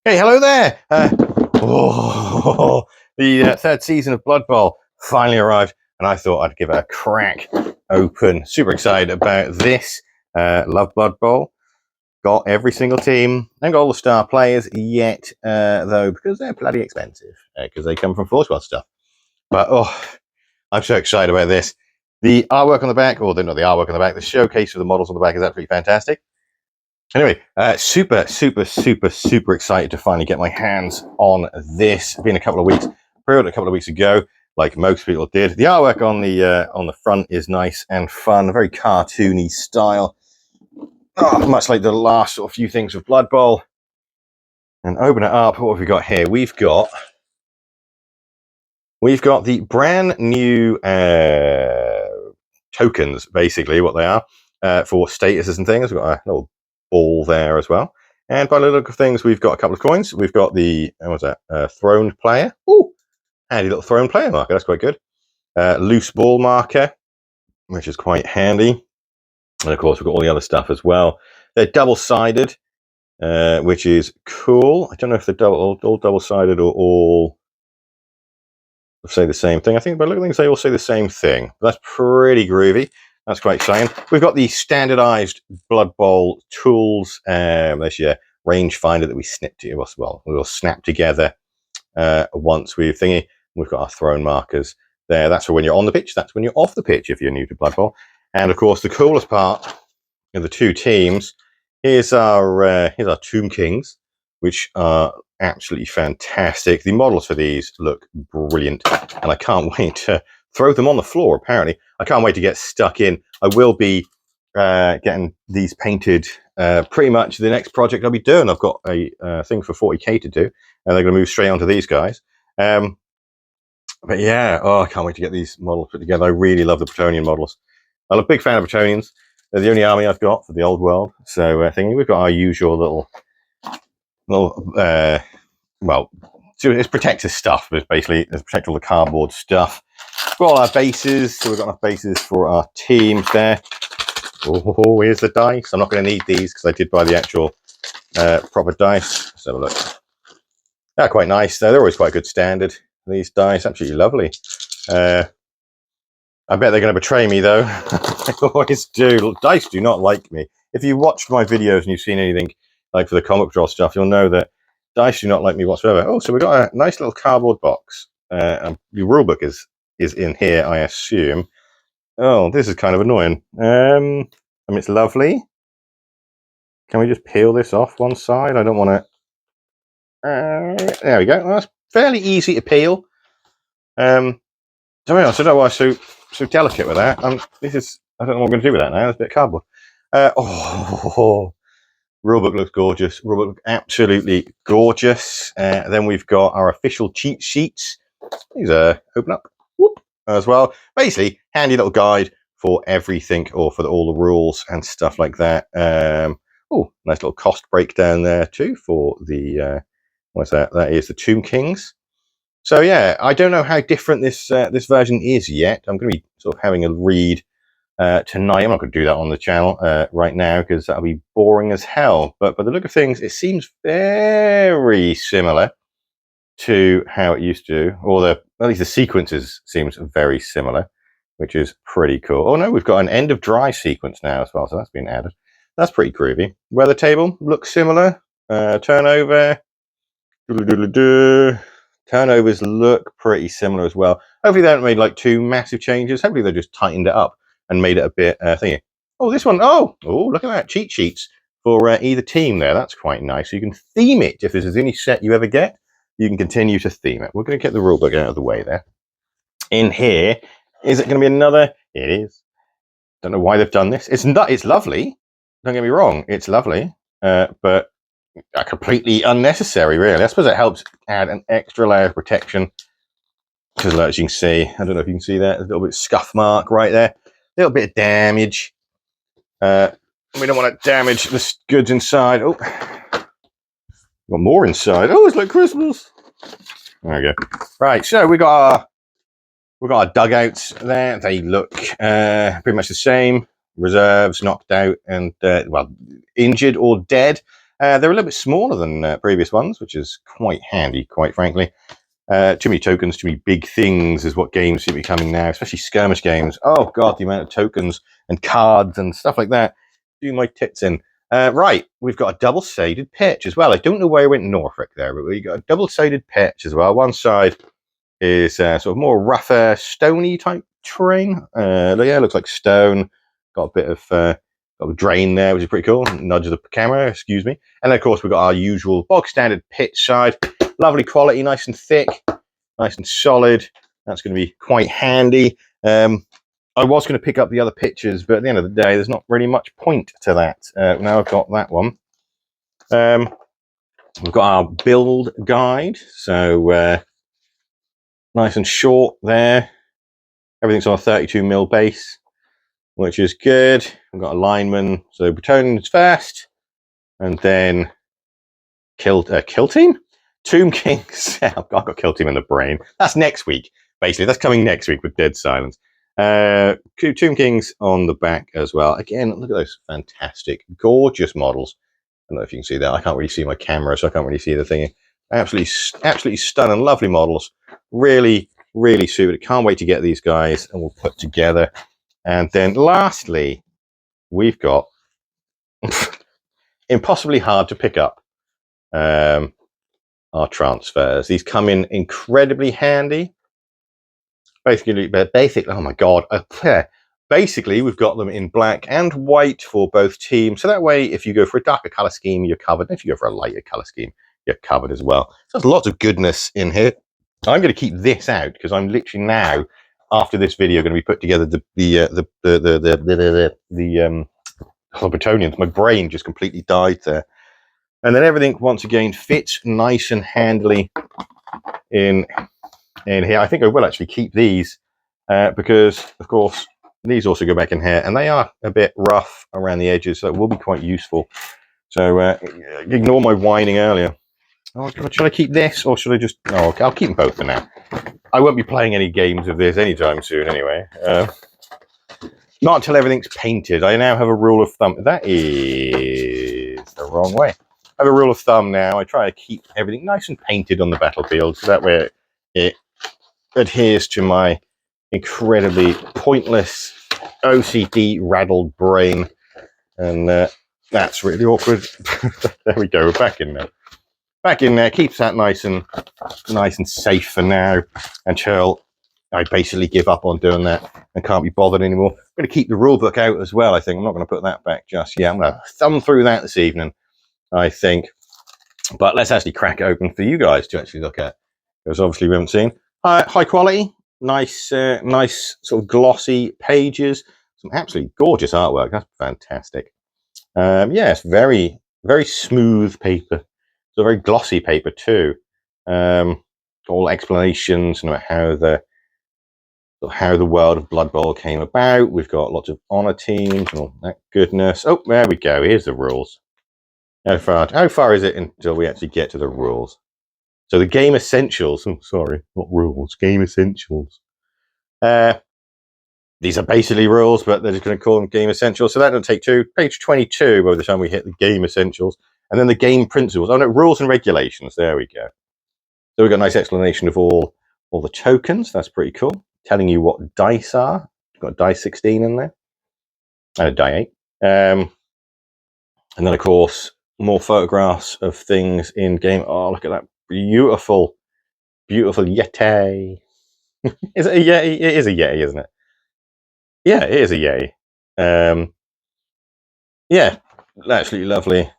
Hey, hello there! The third season of Blood Bowl finally arrived, and I thought I'd give it a crack open. Super excited about this. Love Blood Bowl. Got every single team. Haven't got all the star players yet, though, because they're bloody expensive, because they come from 4 squad stuff. But, I'm so excited about this. The artwork on the back, or not the artwork on the back, the showcase of the models on the back is absolutely fantastic. Anyway, super excited to finally get my hands on this. It's been a couple of weeks, pre-ordered a couple of weeks ago, like most people did. The artwork on the front is nice and fun, very cartoony style. Much like the last sort of few things of Blood Bowl. And open it up. What have we got here? We've got the brand new tokens, basically what they are, for statuses and things. We've got a little ball there as well. And by the look of things, we've got a couple of coins. We've got the, what's that, throned player. Ooh, handy little throned player marker. That's quite good. Loose ball marker, which is quite handy. And of course, we've got all the other stuff as well. They're double-sided, which is cool. I don't know if they're all double-sided or all say the same thing. I think by looking at things, they all say the same thing. That's pretty groovy. That's quite exciting. We've got the standardized Blood Bowl tools. There's your range finder that we snip to, well, we'll snap together once we've thingy. We've got our throne markers there. That's for when you're on the pitch. That's when you're off the pitch if you're new to Blood Bowl. And of course, the coolest part of the two teams, here's our Tomb Kings, which are absolutely fantastic. The models for these look brilliant, and I can't wait to throw them on the floor, apparently. I can't wait to get stuck in. I will be getting these painted pretty much the next project I'll be doing. I've got a thing for 40k to do, and they're going to move straight onto these guys. But yeah, I can't wait to get these models put together. I really love the Bretonnian models. I'm a big fan of Bretonnians. They're the only army I've got for the old world. So we've got our usual little well, it's protective stuff, but basically it's protect all the cardboard stuff. We've got all our bases, so we've got enough bases for our teams there. Oh, here's the dice. I'm not going to need these because I did buy the actual proper dice. Let's have a look. They're quite nice. They're always quite good standard. These dice, absolutely lovely. I bet they're going to betray me, though. They always do. Dice do not like me. If you watched my videos and you've seen anything like for the comic draw stuff, you'll know that dice do not like me whatsoever. Oh, so we've got a nice little cardboard box. The rulebook is in here, I assume. Oh, this is kind of annoying. I mean, it's lovely. Can we just peel this off one side? I don't want to... there we go. Well, that's fairly easy to peel. To be honest, I don't know why I'm so delicate with that. I don't know what I'm going to do with that now. It's a bit of cardboard. Rulebook looks gorgeous. Rulebook looks absolutely gorgeous. Then we've got our official cheat sheets. These open up as well. Basically, handy little guide for everything, or for all the rules and stuff like that. Nice little cost breakdown there too for the what's that? That is the Tomb Kings. So yeah, I don't know how different this version is yet. I'm going to be sort of having a read tonight. I'm not going to do that on the channel right now because that'll be boring as hell. But by the look of things, it seems very similar to how it used to, or at least the sequences seems very similar, which is pretty cool. Oh no, we've got an end of dry sequence now as well, so that's been added. That's pretty groovy. Weather table looks similar. Turnover. Turnovers look pretty similar as well. Hopefully they haven't made like two massive changes. Hopefully they just tightened it up and made it a bit thingy. Oh, this one. Oh, look at that. Cheat sheets for either team there. That's quite nice. So you can theme it. If this is any set you ever get, you can continue to theme it. We're going to get the rulebook out of the way there. In here, is it going to be another? It is. Don't know why they've done this. It's lovely. Don't get me wrong. It's lovely. But completely unnecessary, really. I suppose it helps add an extra layer of protection. Because as you can see, I don't know if you can see that, a little bit of scuff mark right there. A little bit of damage. We don't want to damage the goods inside. Oh, got more inside. Oh, it's like Christmas. There we go. Right, so we got our dugouts there. They look pretty much the same. Reserves, knocked out, and well, injured or dead. They're a little bit smaller than previous ones, which is quite handy, quite frankly. Too many tokens, too many big things is what games seem to be coming now, especially skirmish games. Oh god, the amount of tokens and cards and stuff like that. Do my tits in. Right, we've got a double-sided pitch as well. I don't know why I went Norfolk there, but we got a double-sided pitch as well. One side is sort of more rougher, stony type terrain. Yeah, looks like stone. Got a bit of got a drain there, which is pretty cool. Nudge the camera, excuse me. And then, of course, we've got our usual bog standard pitch side. Lovely quality, nice and thick, nice and solid. That's going to be quite handy. I was going to pick up the other pitches, but at the end of the day, there's not really much point to that. Now I've got that one. We've got our build guide. So nice and short there. Everything's on a 32mm base, which is good. We've got a lineman. So Bretonians first, and then Kill Team? Tomb Kings. I've got Kill Team in the brain. That's next week, basically. That's coming next week with Dead Silence. Tomb Kings on the back as well. Again, look at those fantastic, gorgeous models. I don't know if you can see that. I can't really see my camera, so I can't really see the thing. Absolutely stunning, lovely models. Really, really suited. Can't wait to get these guys and we'll put together. And then lastly, we've got impossibly hard to pick up. Our transfers. These come in incredibly handy. Basically, oh my god, basically we've got them in black and white for both teams. So that way, if you go for a darker color scheme, you're covered. If you go for a lighter color scheme, you're covered as well. So there's lots of goodness in here. I'm going to keep this out because I'm literally now, after this video, going to be put together the Bretonians. My brain just completely died there. And then everything, once again, fits nice and handily in here. I think I will actually keep these because, of course, these also go back in here. And they are a bit rough around the edges, so it will be quite useful. So ignore my whining earlier. Oh, should I keep this or should I just... Oh, I'll keep them both for now. I won't be playing any games of this anytime soon anyway. Not until everything's painted. I now have a rule of thumb. That is the wrong way. I have a rule of thumb now. I try to keep everything nice and painted on the battlefield, so that way it adheres to my incredibly pointless OCD raddled brain. And that's really awkward. There we go. We're back in there. Back in there. Keeps that nice and safe for now until I basically give up on doing that and can't be bothered anymore. I'm going to keep the rule book out as well, I think. I'm not going to put that back just yet. I'm going to thumb through that this evening, I think. But let's actually crack it open for you guys to actually look at, because obviously we haven't seen. High quality, nice sort of glossy pages, some absolutely gorgeous artwork. That's fantastic. Yeah, it's very, very smooth paper. It's a very glossy paper too. All explanations about how the world of Blood Bowl came about. We've got lots of honor teams and all that goodness. Oh, there we go. Here's the rules. How far is it until we actually get to the rules? So the game essentials. Oh, sorry, not rules. Game essentials. These are basically rules, but they're just going to call them game essentials. So that'll take page 22 by the time we hit the game essentials, and then the game principles. Oh no, rules and regulations. There we go. So we've got a nice explanation of all the tokens. That's pretty cool. Telling you what dice are. We've got dice 16 in there, and a die 8. And then of course more photographs of things in game. Oh, look at that beautiful Yeti. Is it a Yeti? It is a Yeti, isn't it? Yeah, it is a Yeti. Yeah, absolutely lovely.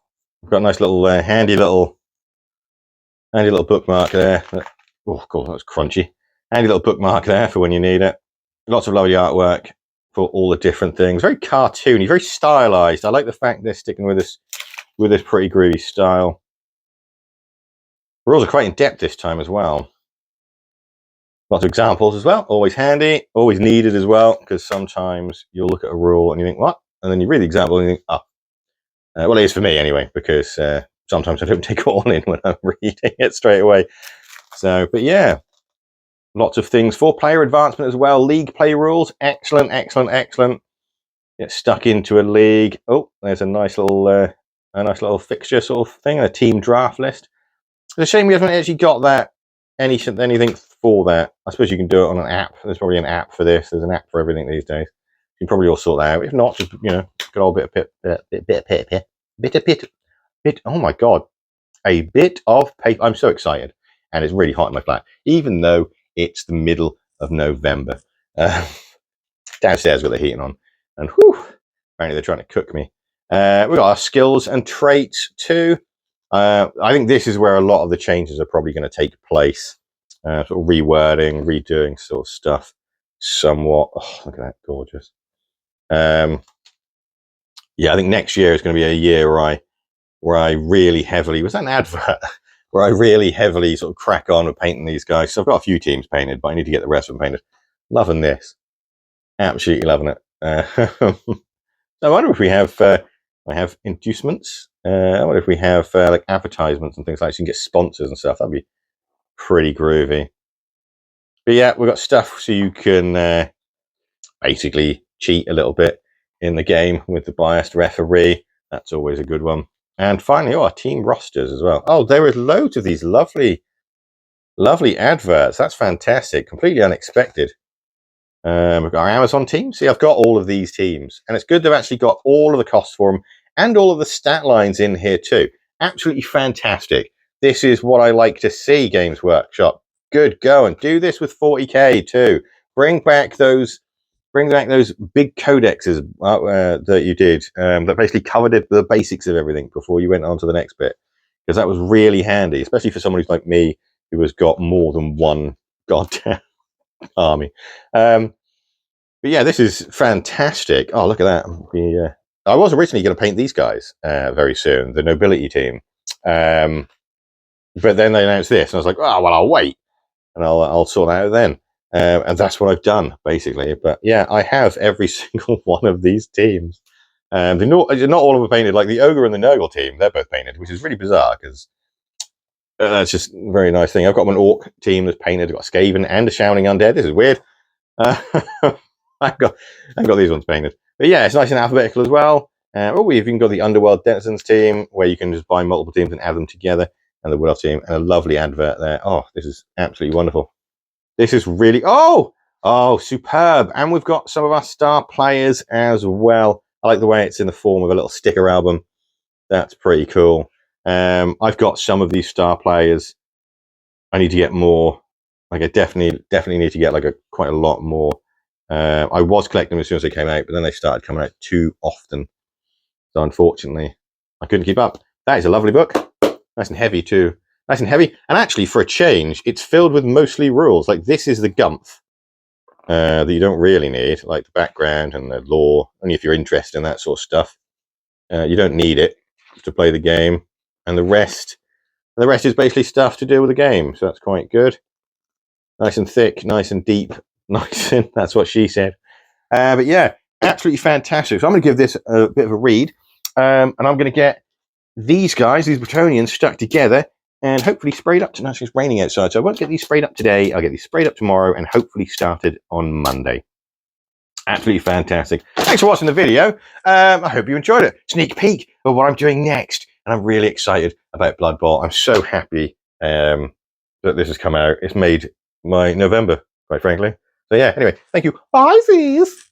We've got a nice little handy little bookmark there. Oh god, that was crunchy. Handy little bookmark there for when you need it. Lots of lovely artwork for all the different things. Very cartoony, very stylized. I like the fact they're sticking with this pretty groovy style. Rules are quite in depth this time as well. Lots of examples as well. Always handy, always needed as well, because sometimes you'll look at a rule and you think, what? And then you read the example and you think, oh. Well, it is for me anyway, because sometimes I don't take it all in when I'm reading it straight away. So, but yeah, lots of things. 4-player advancement as well. League play rules. Excellent, excellent, excellent. Get stuck into a league. Oh, there's a nice little a nice little fixture sort of thing, a team draft list. It's a shame we haven't actually got that anything for that. I suppose you can do it on an app. There's probably an app for this. There's an app for everything these days. You can probably all sort that out. If not, just good old bit of bit. Oh my god, a bit of paper. I'm so excited, and it's really hot in my flat, even though it's the middle of November. Downstairs with the heating on, and whew, apparently they're trying to cook me. We've got our skills and traits too. I think this is where a lot of the changes are probably going to take place. Sort of rewording, redoing sort of stuff somewhat. Oh, look at that, gorgeous. Yeah, I think next year is going to be a year where I really heavily, was that an advert? Where I really heavily sort of crack on with painting these guys. So I've got a few teams painted, but I need to get the rest of them painted. Loving this. Absolutely loving it. I wonder if we have, I have inducements. I wonder if we have like advertisements and things like that. So you can get sponsors and stuff. That'd be pretty groovy. But yeah, we've got stuff so you can basically cheat a little bit in the game with the biased referee. That's always a good one. And finally, our team rosters as well. Oh, there is loads of these lovely adverts. That's fantastic. Completely unexpected. We've got our Amazon team. See, I've got all of these teams, and it's good they've actually got all of the costs for them and all of the stat lines in here too. Absolutely fantastic. This is what I like to see, Games Workshop. Good going. Do this with 40k too. Bring back those big codexes that you did that basically covered the basics of everything before you went on to the next bit, because that was really handy, especially for someone who's like me, who has got more than one goddamn army. But yeah, this is fantastic. Oh, look at that. I was originally going to paint these guys very soon, the nobility team, but then they announced this, and I was like, oh well, I'll wait and I'll sort that out then. And that's what I've done basically. But yeah, I have every single one of these teams. Not all of them are painted. Like the ogre and the Nurgle team, they're both painted, which is really bizarre because that's just a very nice thing. I've got an orc team that's painted. I've got a Skaven and a Shouting Undead. This is weird. I've got these ones painted. But yeah, it's nice and alphabetical as well. We've even got the Underworld Denizens team, where you can just buy multiple teams and add them together, and the Wood Elf team, and a lovely advert there. Oh, this is absolutely wonderful. This is really, oh, superb. And we've got some of our star players as well. I like the way it's in the form of a little sticker album. That's pretty cool. I've got some of these star players. I need to get more. Like I definitely need to get like quite a lot more. I was collecting them as soon as they came out, but then they started coming out too often. So unfortunately, I couldn't keep up. That is a lovely book. Nice and heavy too. Nice and heavy. And actually, for a change, it's filled with mostly rules. Like this is the gumph that you don't really need, like the background and the lore, only if you're interested in that sort of stuff. You don't need it to play the game. And the rest is basically stuff to do with the game. So that's quite good. Nice and thick, nice and deep, nice and that's what she said. But yeah, absolutely fantastic. So I'm going to give this a bit of a read, and I'm going to get these guys, these Bretonians, stuck together and hopefully sprayed up. Tonight it's raining outside, so I won't get these sprayed up today. I'll get these sprayed up tomorrow and hopefully started on Monday. Absolutely fantastic. Thanks for watching the video. I hope you enjoyed it. Sneak peek of what I'm doing next, and I'm really excited about Blood Bowl. I'm so happy that this has come out. It's made my November, quite frankly. So yeah, anyway, thank you. Bye, sis.